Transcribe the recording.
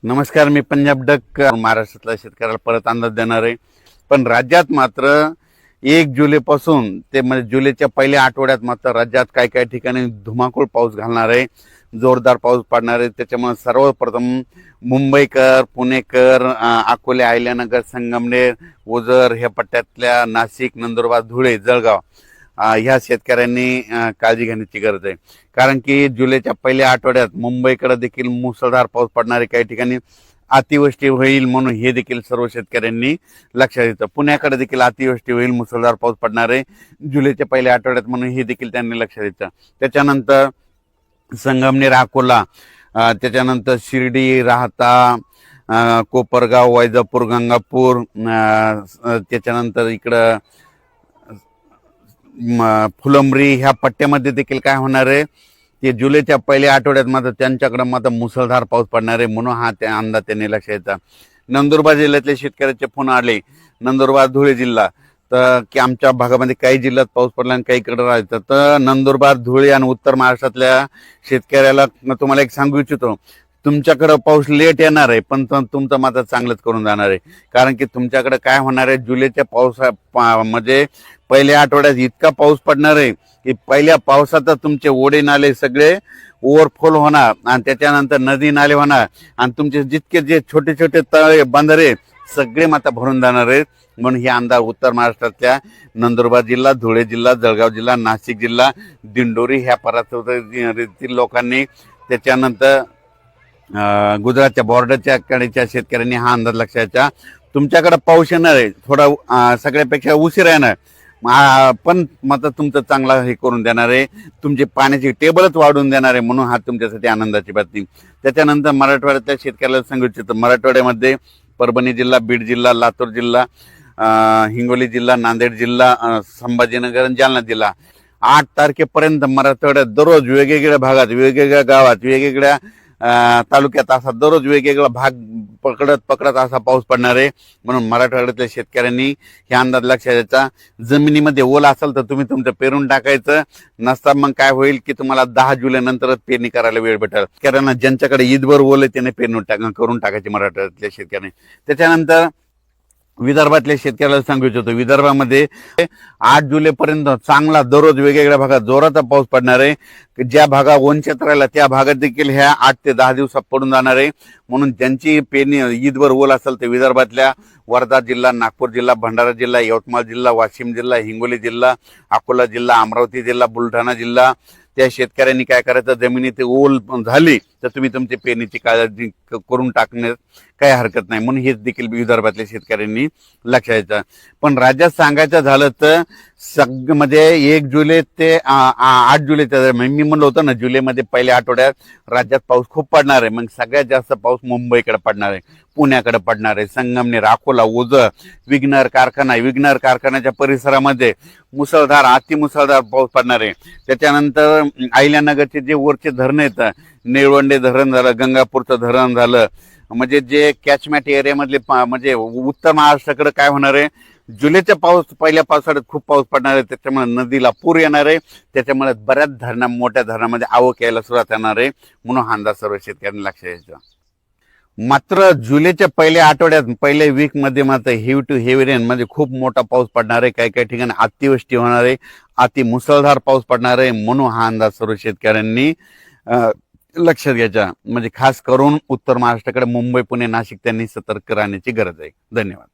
नमस्कार, मी पंजाब डक महाराष्ट्रातल्या शेतकऱ्याला परत अंदाज देणार आहे. पण राज्यात मात्र 1 जुलैपासून ते म्हणजे जुलैच्या पहिल्या आठवड्यात मात्र राज्यात काही काही ठिकाणी धुमाकूळ पाऊस घालणार आहे, जोरदार पाऊस पडणार आहे. त्याच्यामुळे सर्वप्रथम मुंबईकर, पुणेकर, अकोले, अहिल्यानगर, संगमनेर, ओझर ह्या पट्ट्यातल्या नाशिक, नंदुरबार, धुळे, जळगाव ह्या शेतकऱ्यांनी काळजी घेण्याची गरज आहे. कारण की जुलैच्या पहिल्या आठवड्यात मुंबईकडे देखील मुसळधार पाऊस पडणार आहे, काही ठिकाणी अतिवृष्टी होईल म्हणून हे देखील सर्व शेतकऱ्यांनी लक्षात घेतलं. पुण्याकडे देखील अतिवृष्टी होईल, मुसळधार पाऊस पडणार आहे जुलैच्या पहिल्या आठवड्यात म्हणून हे देखील त्यांनी लक्षात घेतलं. त्याच्यानंतर संगमनेर, अकोला, त्याच्यानंतर शिर्डी, राहता, कोपरगाव, वैजापूर, गंगापूर, त्याच्यानंतर इकडं फुलंब्री ह्या पट्ट्यामध्ये देखील काय होणार आहे ते जुलैच्या पहिल्या आठवड्यात मात्र त्यांच्याकडे मात्र मुसळधार पाऊस पडणार आहे म्हणून हा त्या अंदाज त्यांनी लक्षात घेतला. नंदुरबार जिल्ह्यातले शेतकऱ्याचे फोन आले, नंदुरबार, धुळे जिल्हा, तर की आमच्या भागामध्ये काही जिल्ह्यात पाऊस पडला आणि काही इकडे राहायचं. तर नंदुरबार, धुळे आणि उत्तर महाराष्ट्रातल्या शेतकऱ्याला तुम्हाला एक सांगू इच्छितो, तुमच्याकडे पाऊस लेट येणार आहे पण तुमचं मात्र चांगलंच करून जाणार आहे. कारण की तुमच्याकडे काय होणार आहे, जुलैच्या पावसा म्हणजे पहिल्या आठवड्यात इतका पाऊस पडणार आहे की पहिल्या पावसात तुमचे ओढे नाले सगळे ओव्हरफ्लो होणार आणि त्याच्यानंतर नदी नाले होणार आणि तुमचे जितके जे छोटे छोटे तळे बंधारे सगळे मात्र भरून जाणार आहेत. म्हणून हे अंदाज उत्तर महाराष्ट्रातल्या नंदुरबार जिल्हा, धुळे जिल्हा, जळगाव जिल्हा, नाशिक जिल्हा, दिंडोरी ह्या परिसरातील लोकांनी, त्याच्यानंतर गुजरातच्या बॉर्डरच्या कडेच्या शेतकऱ्यांनी हा अंदाज लक्षात घ्यायचा. तुमच्याकडे पाऊस येणार आहे, थोडा सगळ्यापेक्षा उशीर येणार पण मात्र तुमचं चांगला हे करून देणार आहे, तुमची पाण्याची टेबलच वाढवून देणार आहे म्हणून हा तुमच्यासाठी आनंदाची बातमी. त्याच्यानंतर मराठवाड्यातल्या शेतकऱ्याला सांगू इच्छितो, मराठवाड्यामध्ये परभणी जिल्हा, बीड जिल्हा, लातूर जिल्हा, हिंगोली जिल्हा, नांदेड जिल्हा, संभाजीनगर आणि जालना जिल्हा 8 तारखेपर्यंत मराठवाड्यात दररोज वेगवेगळ्या भागात, वेगवेगळ्या गावात, वेगवेगळ्या तालुक्यात असा दररोज वेगवेगळा भाग पकडत असा पाऊस पडणार आहे. म्हणून मराठवाड्यातल्या शेतकऱ्यांनी हे अंदाज लक्षात घ्यायचा. जमिनीमध्ये ओला असेल तर तुम्ही तुमचं पेरून टाकायचं, नसता मग काय होईल की तुम्हाला 10 जुलै नंतरच पेरणी करायला वेळ भेटेल. शेतकऱ्यांना ज्यांच्याकडे ईदभर ओल आहे त्याने पेरणी करून टाकायची मराठवाड्यातल्या शेतकऱ्यांनी. त्याच्यानंतर विदर्भातल्या शेतकऱ्याला सांगू इच्छितो, विदर्भामध्ये 8 जुलैपर्यंत चांगला दररोज वेगवेगळ्या भागात जोराचा पाऊस पडणार आहे. ज्या भागात वंचित राहिला त्या भागात देखील ह्या 8 ते 10 दिवसात पडून जाणार आहे. म्हणून ज्यांची पेरणी ईदभर ओल असेल ते विदर्भातल्या वर्धा जिल्हा, नागपूर जिल्हा, भंडारा जिल्हा, यवतमाळ जिल्हा, वाशिम जिल्हा, हिंगोली जिल्हा, अकोला जिल्हा, अमरावती जिल्हा, बुलढाणा जिल्हा, त्या शेतकऱ्यांनी काय करायचं, जमिनीत ओल झाली तर तुम्ही तुमची पेरणीची काळजी करून टाकण्यात काही हरकत नाही म्हणून हेच देखील विदर्भातल्या शेतकऱ्यांनी लक्षात घ्यायचं. पण राज्यात सांगायचं झालं तर म्हणजे 1 जुलै ते 8 जुलैच्या दरम्यान मी म्हणलं होतं ना, जुलैमध्ये पहिल्या आठवड्यात राज्यात पाऊस खूप पडणार आहे. मग सगळ्यात जास्त पाऊस मुंबईकडे पडणार आहे, पुण्याकडे पडणार आहे, संगमनेर, अकोला, ओझर, विघ्नर कारखान्याच्या परिसरामध्ये मुसळधार, अतिमुसळधार पाऊस पडणार आहे. त्याच्यानंतर अहिल्यानगरचे जे वरचे धरण आहेत, निळवंडे धरण झालं, गंगापूरचं धरण झालं, म्हणजे जे कॅचमॅट एरियामधले म्हणजे उत्तर महाराष्ट्राकडे काय होणार आहे, जुलैच्या पहिल्या पावसाळ्यात खूप पाऊस पडणार आहे. त्याच्यामुळे नदीला पूर येणार आहे, त्याच्यामुळे बऱ्याच मोठ्या धरणामध्ये आवक यायला सुरुवात येणार आहे म्हणून हा अंदाज सर्व शेतकऱ्यांनी लक्षात घ्यायचा. मात्र जुलैच्या पहिल्या आठवड्यात पहिल्या वीक मध्ये मात्र हेवी टू हेवी रेन म्हणजे खूप मोठा पाऊस पडणार आहे, काही काही ठिकाणी अतिवृष्टी होणार आहे, अति मुसळधार पाऊस पडणार आहे म्हणून हा अंदाज सर्व शेतकऱ्यांनी लक्षात घ्यायचा. म्हणजे खास करून उत्तर महाराष्ट्राकडे मुंबई, पुणे, नाशिक त्यांनी सतर्क राहण्याची गरज आहे. धन्यवाद.